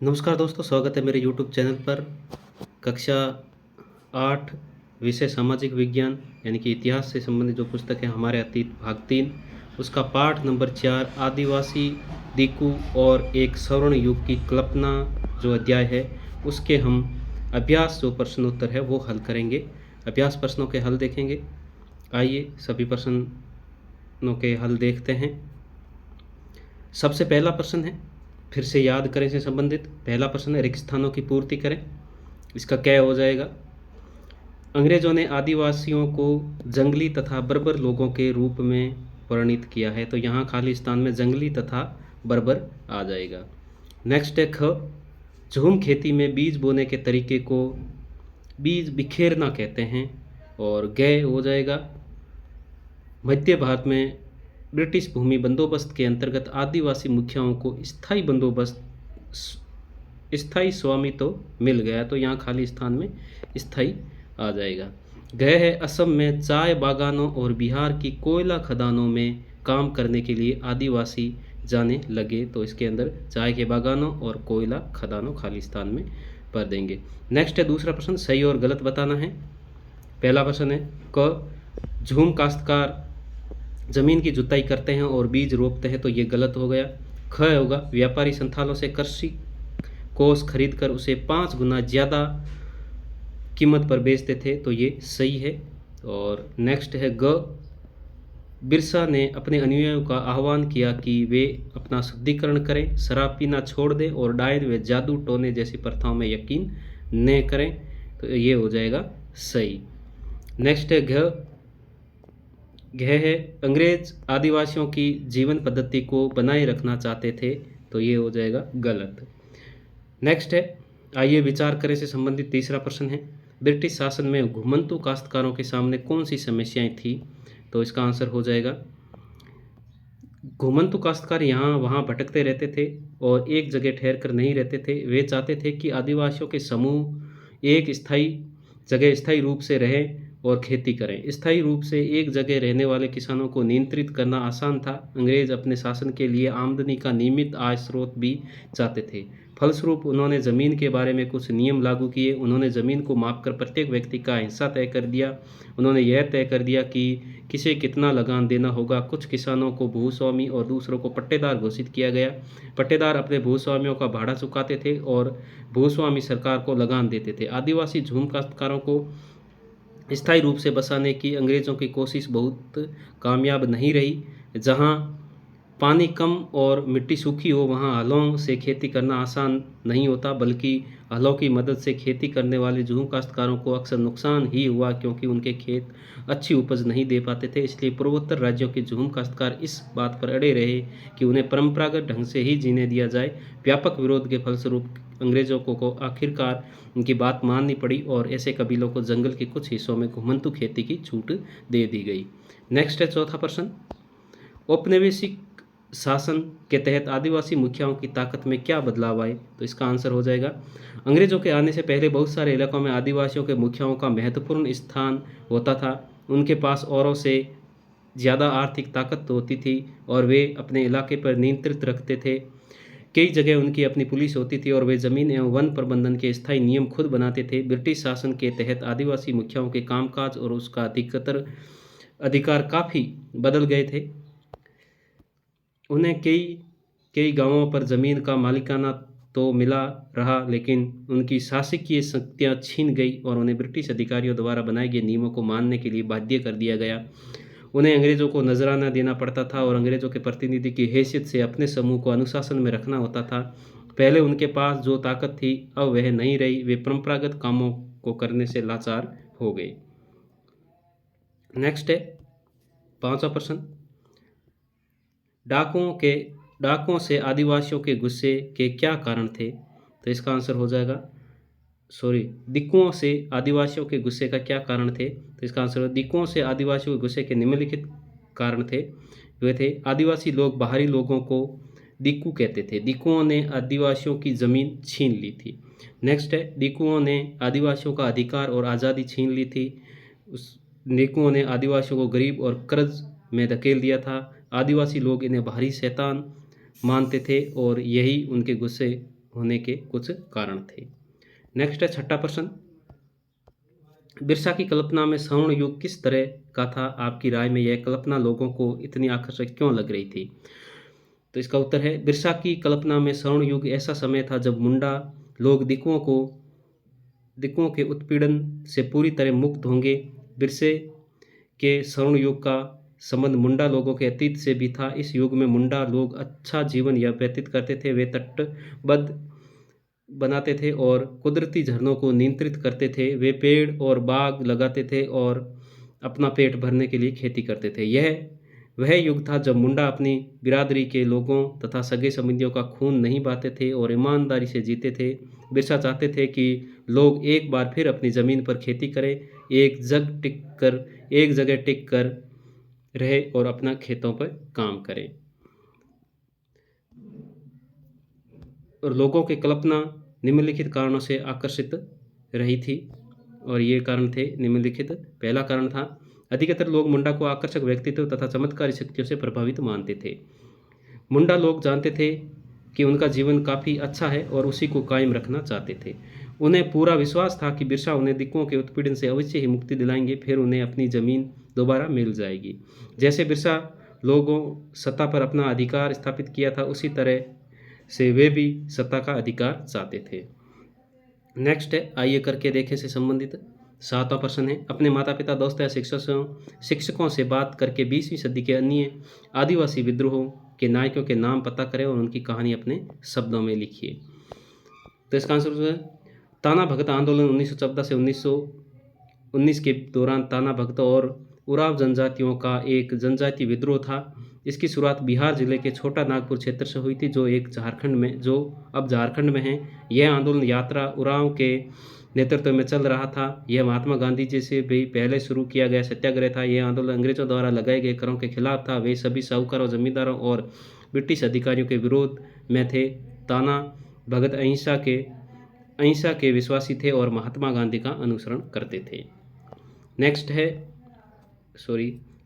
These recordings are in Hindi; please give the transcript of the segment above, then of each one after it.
नमस्कार दोस्तों, स्वागत है मेरे यूट्यूब चैनल पर। कक्षा 8 विषय सामाजिक विज्ञान यानी कि इतिहास से संबंधित जो पुस्तक है हमारे अतीत भाग 3 उसका पाठ नंबर 4 आदिवासी दिकू और एक स्वर्ण युग की कल्पना जो अध्याय है उसके हम अभ्यास जो प्रश्नोत्तर है वो हल करेंगे। अभ्यास प्रश्नों के हल देखेंगे। आइए सभी प्रश्नों के हल देखते हैं। सबसे पहला प्रश्न है, फिर से याद करें से संबंधित पहला प्रश्न है, रिक्त स्थानों की पूर्ति करें। इसका क्या हो जाएगा? अंग्रेजों ने आदिवासियों को जंगली तथा बर्बर लोगों के रूप में वर्णित किया है, तो यहाँ खाली स्थान में जंगली तथा बर्बर आ जाएगा। नेक्स्ट है ख, झूम खेती में बीज बोने के तरीके को बीज बिखेरना कहते हैं, और गय हो जाएगा। मध्य भारत में ब्रिटिश भूमि बंदोबस्त के अंतर्गत आदिवासी मुखियाओं को स्थायी स्वामी तो मिल गया, तो यहाँ खाली स्थान में स्थायी आ जाएगा। गए है, असम में चाय बागानों और बिहार की कोयला खदानों में काम करने के लिए आदिवासी जाने लगे, तो इसके अंदर चाय के बागानों और कोयला खदानों खाली स्थान में भर देंगे। नेक्स्ट है दूसरा प्रश्न, सही और गलत बताना है। पहला प्रश्न है क, झूम काश्तकार जमीन की जुताई करते हैं और बीज रोपते हैं, तो ये गलत हो गया। ख होगा, व्यापारी संथालों से कृषि कोष खरीद कर उसे 5 गुना ज़्यादा कीमत पर बेचते थे, तो ये सही है। और नेक्स्ट है ग, बिरसा ने अपने अनुयायियों का आह्वान किया कि वे अपना शुद्धिकरण करें, शराब पीना छोड़ दें और डायन व जादू टोने जैसी प्रथाओं में यकीन न करें, तो ये हो जाएगा सही। नेक्स्ट है घ है, अंग्रेज आदिवासियों की जीवन पद्धति को बनाए रखना चाहते थे, तो ये हो जाएगा गलत। नेक्स्ट है, आइए विचार करें से संबंधित तीसरा प्रश्न है, ब्रिटिश शासन में घुमंतु काश्तकारों के सामने कौन सी समस्याएं थी, तो इसका आंसर हो जाएगा घुमंतु काश्तकार यहाँ वहाँ भटकते रहते थे और एक जगह ठहर कर नहीं रहते थे। वे चाहते थे कि आदिवासियों के समूह एक स्थायी रूप से रहें और खेती करें। स्थायी रूप से एक जगह रहने वाले किसानों को नियंत्रित करना आसान था। अंग्रेज अपने शासन के लिए आमदनी का नियमित आय स्रोत भी चाहते थे। फलस्वरूप उन्होंने ज़मीन के बारे में कुछ नियम लागू किए। उन्होंने ज़मीन को मापकर प्रत्येक व्यक्ति का हिस्सा तय कर दिया। उन्होंने यह तय कर दिया कि किसे कितना लगान देना होगा। कुछ किसानों को भूस्वामी और दूसरों को पट्टेदार घोषित किया गया। पट्टेदार अपने भूस्वामियों का भाड़ा चुकाते थे और भूस्वामी सरकार को लगान देते थे। आदिवासी झूम काश्तकारों को स्थायी रूप से बसाने की अंग्रेज़ों की कोशिश बहुत कामयाब नहीं रही। जहां पानी कम और मिट्टी सूखी हो वहां हलों से खेती करना आसान नहीं होता, बल्कि हलों की मदद से खेती करने वाले झूम काश्तकारों को अक्सर नुकसान ही हुआ, क्योंकि उनके खेत अच्छी उपज नहीं दे पाते थे। इसलिए पूर्वोत्तर राज्यों के झूम काश्तकार इस बात पर अड़े रहे कि उन्हें परंपरागत ढंग से ही जीने दिया जाए। व्यापक विरोध के फलस्वरूप अंग्रेज़ों को आखिरकार उनकी बात माननी पड़ी और ऐसे कबीलों को जंगल के कुछ हिस्सों में घुमंतु खेती की छूट दे दी गई। नेक्स्ट है चौथा प्रश्न, औपनिवेशिक शासन के तहत आदिवासी मुखियाओं की ताकत में क्या बदलाव आए, तो इसका आंसर हो जाएगा अंग्रेजों के आने से पहले बहुत सारे इलाकों में आदिवासियों के मुखियाओं का महत्वपूर्ण स्थान होता था। उनके पास औरों से ज़्यादा आर्थिक ताकत होती थी और वे अपने इलाके पर नियंत्रित रखते थे। कई जगह उनकी अपनी पुलिस होती थी और वे जमीन एवं वन प्रबंधन के स्थायी नियम खुद बनाते थे। ब्रिटिश शासन के तहत आदिवासी मुखियाओं के कामकाज और उसका अधिकार काफ़ी बदल गए थे। उन्हें कई कई गांवों पर ज़मीन का मालिकाना तो मिला रहा, लेकिन उनकी शासकीय शक्तियाँ छीन गई और उन्हें ब्रिटिश अधिकारियों द्वारा बनाए गए नियमों को मानने के लिए बाध्य कर दिया गया। उन्हें अंग्रेज़ों को नजराना देना पड़ता था और अंग्रेज़ों के प्रतिनिधि की हैसियत से अपने समूह को अनुशासन में रखना होता था। पहले उनके पास जो ताकत थी अब वह नहीं रही। वे परंपरागत कामों को करने से लाचार हो गए। नेक्स्ट है पांचवा प्रश्न, डाकुओं से आदिवासियों के गुस्से के क्या कारण थे, तो इसका आंसर हो जाएगा दिक्कुओं से आदिवासियों के गुस्से का क्या कारण थे, तो इसका आंसर दिक्कुओं से आदिवासियों के गुस्से के निम्नलिखित कारण थे। वे थे, आदिवासी लोग बाहरी लोगों को दिक्कू कहते थे। दिक्कुओं ने आदिवासियों की ज़मीन छीन ली थी। नेक्स्ट है, दिक्कुओं ने आदिवासियों का अधिकार और आज़ादी छीन ली थी। दिक्कुओं ने आदिवासियों को गरीब और कर्ज में धकेल दिया था। आदिवासी लोग इन्हें बाहरी शैतान मानते थे और यही उनके गुस्से होने के कुछ कारण थे। नेक्स्ट है छठा प्रश्न, बिरसा की कल्पना में स्वर्ण युग किस तरह का था? आपकी राय में यह कल्पना लोगों को इतनी आकर्षक क्यों लग रही थी? तो इसका उत्तर है, बिरसा की कल्पना में स्वर्ण युग ऐसा समय था जब मुंडा लोग दिकुओं के उत्पीड़न से पूरी तरह मुक्त होंगे। बिरसे के स्वर्ण युग का संबंध मुंडा लोगों के अतीत से भी था। इस युग में मुंडा लोग अच्छा जीवन या व्यतीत करते थे। वे तटबद्ध बनाते थे और कुदरती झरनों को नियंत्रित करते थे। वे पेड़ और बाग लगाते थे और अपना पेट भरने के लिए खेती करते थे। यह वह युग था जब मुंडा अपनी बिरादरी के लोगों तथा सगे संबंधियों का खून नहीं बहाते थे और ईमानदारी से जीते थे। बिरसा चाहते थे कि लोग एक बार फिर अपनी ज़मीन पर खेती करें, एक जगह टिक कर रहे और अपना खेतों पर काम करें। और लोगों की कल्पना निम्नलिखित कारणों से आकर्षित रही थी और ये कारण थे निम्नलिखित। पहला कारण था, अधिकतर लोग मुंडा को आकर्षक व्यक्तित्व तथा चमत्कारी शक्तियों से प्रभावित मानते थे। मुंडा लोग जानते थे कि उनका जीवन काफ़ी अच्छा है और उसी को कायम रखना चाहते थे। उन्हें पूरा विश्वास था कि बिरसा उन्हें दिक्कुओं के उत्पीड़न से अवश्य ही मुक्ति दिलाएंगे, फिर उन्हें अपनी ज़मीन दोबारा मिल जाएगी। जैसे बिरसा लोगों सत्ता पर अपना अधिकार स्थापित किया था, उसी तरह से वे भी सत्ता का अधिकार चाहते थे। नेक्स्ट है, आइए करके देखें से संबंधित 7वां प्रश्न है, अपने माता पिता, दोस्त या शिक्षकों से बात करके 20वीं सदी के अन्य आदिवासी विद्रोहों के नायकों के नाम पता करें और उनकी कहानी अपने शब्दों में लिखिए। तो इसका आंसर है, ताना भगत आंदोलन 1914 से 1919 के दौरान ताना भगत और उराव जनजातियों का एक जनजातीय विद्रोह था। इसकी शुरुआत बिहार जिले के छोटा नागपुर क्षेत्र से हुई थी, जो अब झारखंड में है। यह आंदोलन यात्रा उराव के नेतृत्व में चल रहा था। यह महात्मा गांधी जी से भी पहले शुरू किया गया सत्याग्रह था। यह आंदोलन अंग्रेजों द्वारा लगाए गए करों के खिलाफ था। वे सभी साहूकारों, जमींदारों और ब्रिटिश अधिकारियों के विरोध में थे। ताना भगत अहिंसा के विश्वासी थे और महात्मा गांधी का अनुसरण करते थे। नेक्स्ट है,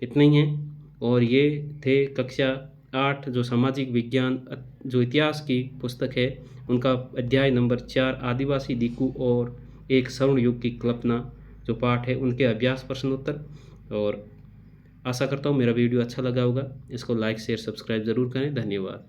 इतना ही है। और ये थे कक्षा 8 जो सामाजिक विज्ञान जो इतिहास की पुस्तक है, उनका अध्याय नंबर 4 आदिवासी दिक्कू और एक स्वर्ण युग की कल्पना जो पाठ है, उनके अभ्यास प्रश्नोत्तर। और आशा करता हूँ मेरा वीडियो अच्छा लगा होगा। इसको लाइक शेयर सब्सक्राइब ज़रूर करें। धन्यवाद।